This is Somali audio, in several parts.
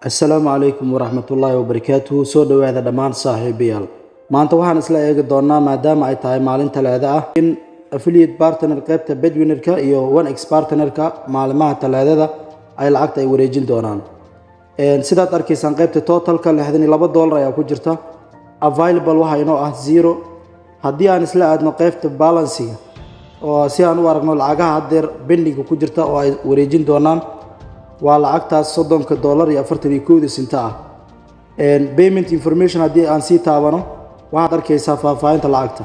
Assalaamu calaykum waraxmatullaahi wabarakaatuh. Soo dhawaada dhammaan saaxiibayaal. Maanta waxaan isla eegi doonaa maadaama ay tahay maalin Talaado ah in affiliate partner qaybta Bedwinner-ka iyo 1x partner-ka maalimaha Talaadada ay lacagta ay wareejin doonaan. Sidaad arkaysaan qaybta totalka $62 ayaa ku jirta. Available waxa inoo ah 0. Haddii aan isla aadno qaybta balance-ga oo si aan u aragno lacagaha haddeer pending ku jirta oo ay wareejin doonaan waa lacagtaas $30 iyo 41 sent ah. Payment information haddii aan sii taabano waxaad arkaysaa faahfaahinta lacagta.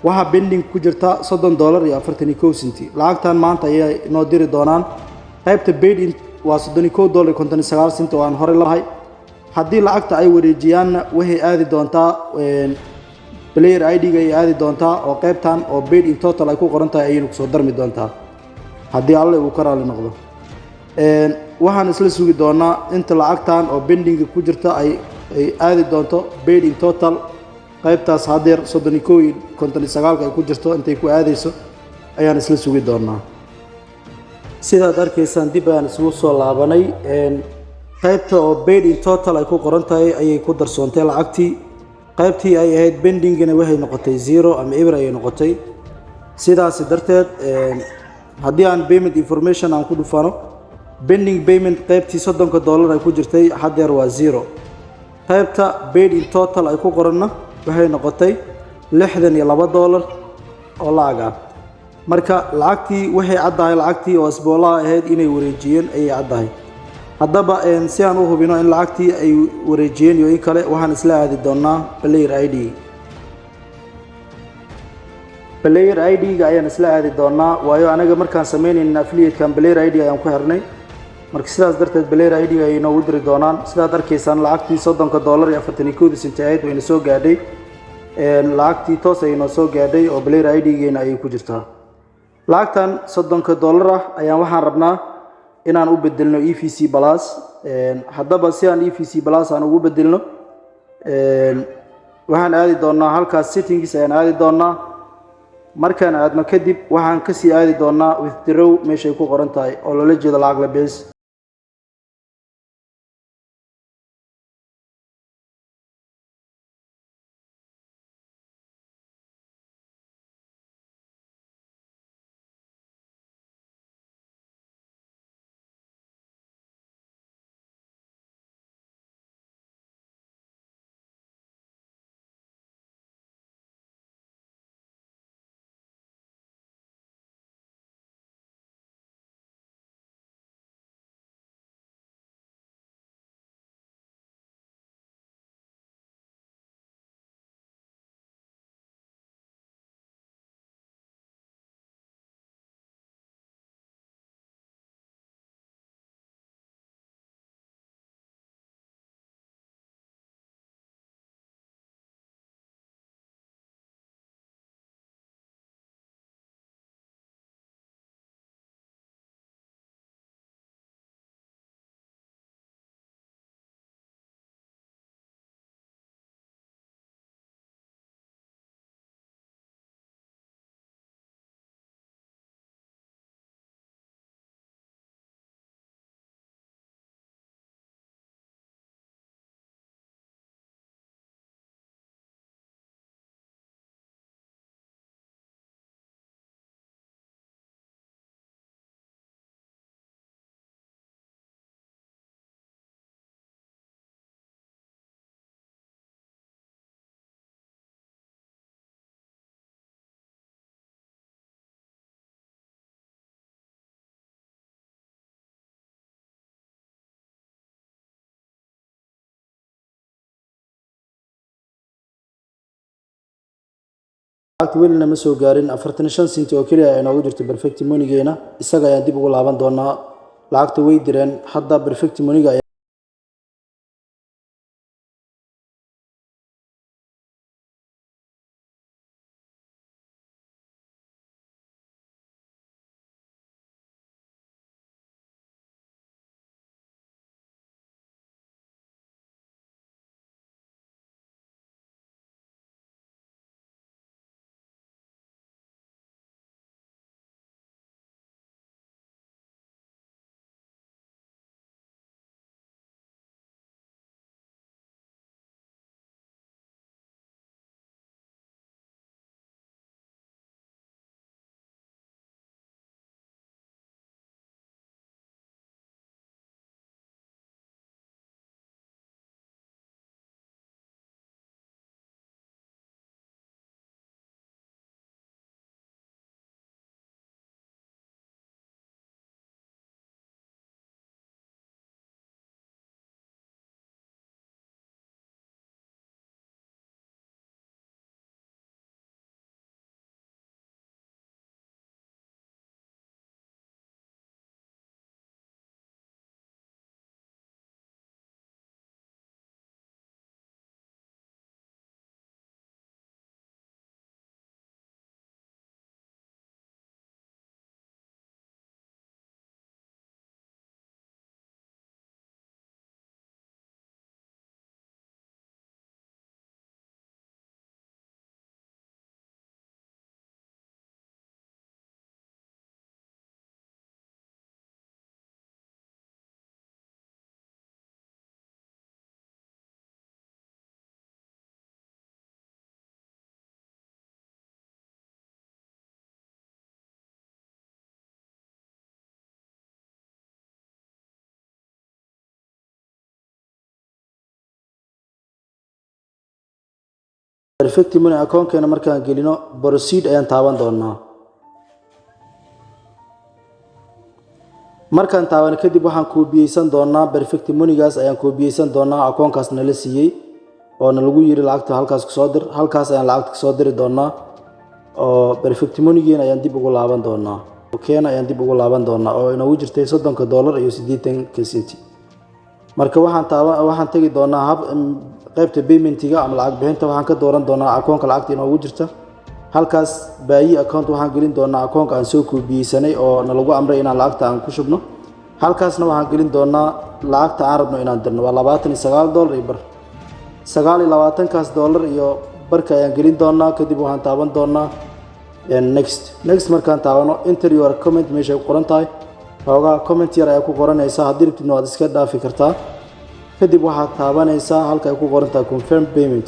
Waxa pending ku jirta $30 iyo 41 sent. Lacagtan maanta ayay noo diri doonaan. Qaybta paid in waa $31 iyo 59 sent oo aan hore lahayn. Haddii lacagta ay wareejiyaanna waxay aadi doontaa player ID-ga ay aadi doontaa oo qaybtan oo paid in total ay ku qoran tahay ayay ku soo darmi doontaa haddii alle uu ka raali noqdo. Waxaan isla sugi doonaa inta lacagtan oo pending ku jirta ay aadi doonto paid in total qaybtaas haddeer 31 iyo 59 ay ku jirto intay ku aadayso ayaan isla sugi doonaa. Sidaad arkaysaan dib ayaan isugu soo laabanay qaybta oo paid in total ay ku qoran tahay ayay ku darsoontay lacagtii. qaybtii ay ahayd pending-na waxay noqotay 0 ama eber ay noqotay. sidaas darteed haddii aan payment information aan ku dhufano pending payment qaybtii $30 ay ku jirtay haddeer waa 0. qaybta paid in total ay ku qoranna waxay noqotay $62 oo lacag ah. marka lacagtii waxay caddahay lacagtii oo isboolaha ahayd inay wareejiyeen ayay caddahay. haddaba si aan u hubino in lacagtii ay wareejiyeen iyo in kale waxaan isla aadi doonaa player ID. player ID-ga ayaan isla aadi doonaa waayo anaga markaan sameynayna affiliate-kan player ID ayaan ku xirnay. marka sidaas darteed player ID-ga ay inoogu diri doonaan. sidaad arkaysaan lacagtii $30 iyo 41 sent ahayd wayna soo gaadhay. lacagtii toos ay inoo soo gaadhay oo player ID-geena ayay ku jirtaa. lacagtan $30 ah ayaan waxaan rabnaa inaan u bedelno EVC Plus. haddaba si aan EVC Plus aan ugu bedelno waxaan aadi doonaa halkaas settings ayaan aadi doonaa. markaan aadno kadib waxaan ka sii aadi doonaa withdraw meeshay ku qoran tahay oo loola jeedo lacag la bees. lacagta welina ma soo gaarin 45 sent oo kaliya ay inoogu jirto perfect money-geena. isaga ayaan dib ugu laaban doonaa. lacagta way direen hadda perfect money-ga perfect money account-keena markaan gelino proceed ayaan taaban doonaa. markaan taaban kadib waxaan koobiyeysan doonaa perfect money-gaas ayaan koobiyeysan doonaa account-kaas nala siiyey oo lagu yiri lacagta halkaas ku soo dir, halkaas ayaan lacagta soo diri doonaa oo perfect money-geena ayaan dib ugu laaban doonaa. keena ayaan dib ugu laaban doonaa oo inoogu jirtay $30 iyo 80 senti. marka waxaan tagi doonaa qaybta payment-iga ama lacag bixinta. waxaan ka dooran doonaa account-ka lacagta inoogu jirta. halkaas baayi account waxaan gelin doonaa account-ka aan soo koobiyeysanay oo lagu amray inaan lacagta aan ku shubno. halkaasna waxaan gelin doonaa lacagta aan rabno inaan dirno waa $29 iyo bar. $29 iyo barka ayaan gelin doonaa. kadib waxaan taaban doonaa next markaan taabano enter your comment meesha ku qoran tahay xoogaa comment yar ayaa ku qoranaysa. haddii rabtidna waad iska dhaafi kartaa. kadib waxaad taabanaysaa halka ay ku qoran tahay confirm payment.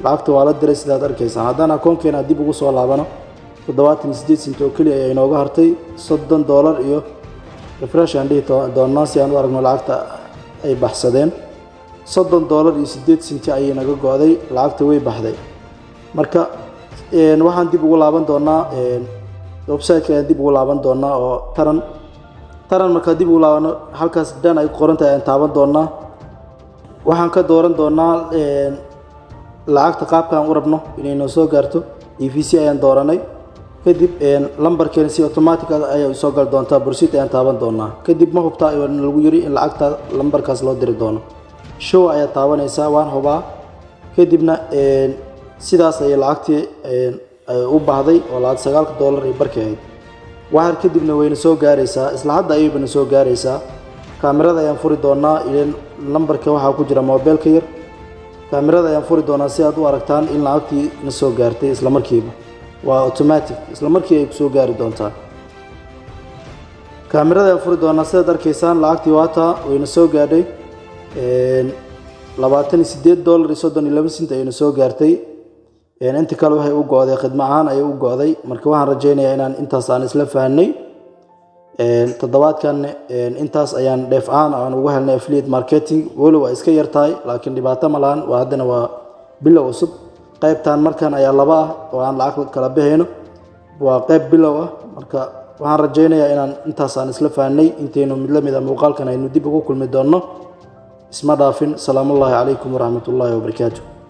lacagta waa la diray sidaad arkaysaa. haddaan account-keena dib ugu soo laabano 78 senti oo keliya ayaa inooga hartay. $30 iyo refresh aan dhihi doonaa si aan u aragno lacagta ay baxsadeen. $30 iyo 8 senti ayay naga go'day, lacagta way baxday. marka waxaan dib ugu laaban doonaa website-ka ayaan dib ugu laaban doonaa oo taran marka dib ugu laabano halkaas dhan ay qoran tahay ayaan taaban doonaa. waxaan ka dooran doonaa lacagta qaabka aan u rabno inay noo soo gaarto. EVC ayaan dooranay. kadib lambarkeena si automatic ayay soo gal doontaa. proceed ayaan taaban doonaa. kadib ma hubtaa lagu yiri in lacagta lambarkaas loo diri doono. show ayaa taabanaysaa waan hubaa. kadibna sidaas ay lacagtii u baahday oo $9 iyo barka ahayd. waxaad kadibna wayna soo gaaraysaa isla hadda ayayna soo gaaraysaa. kaamirada ayaan furi doonaa ileen lambarka waxa ku jira mobilka yar. kaamirada ayaan furi doonaa si aad u aragtaan in lacagtii na soo gaartay isla markiiba. waa automatic isla markii ay soo gaari doontaa. kaamirada ayaan furi doonaa sidaad arkaysaan lacagtii waata wayna soo gaadhay $28.32 ayayna soo gaartay. inta kale waxay u go'day khidmo ahaan ayay u go'day. marka waxaan rajaynayaa inaan intaas aan isla fahanay. toddobaadkan intaas ayaan dheef ahaan aan ugu helnay affiliate marketing. wali waa iska yartahay laakiin dhibaato ma lahan. haddana waa bilow cusub. qaybtan markan ayaa laba ah oo aan lacag kala bixino. waa qayb bilow ah. marka waxaan rajaynayaa inaan intaas aan isla fahanay. intaynu mid la mid ah muuqaalkan aynu dib ugu kulmi doonno. isma dhaafin. salaamullaahi calaykum waraxmatullaahi wabarakaatuh.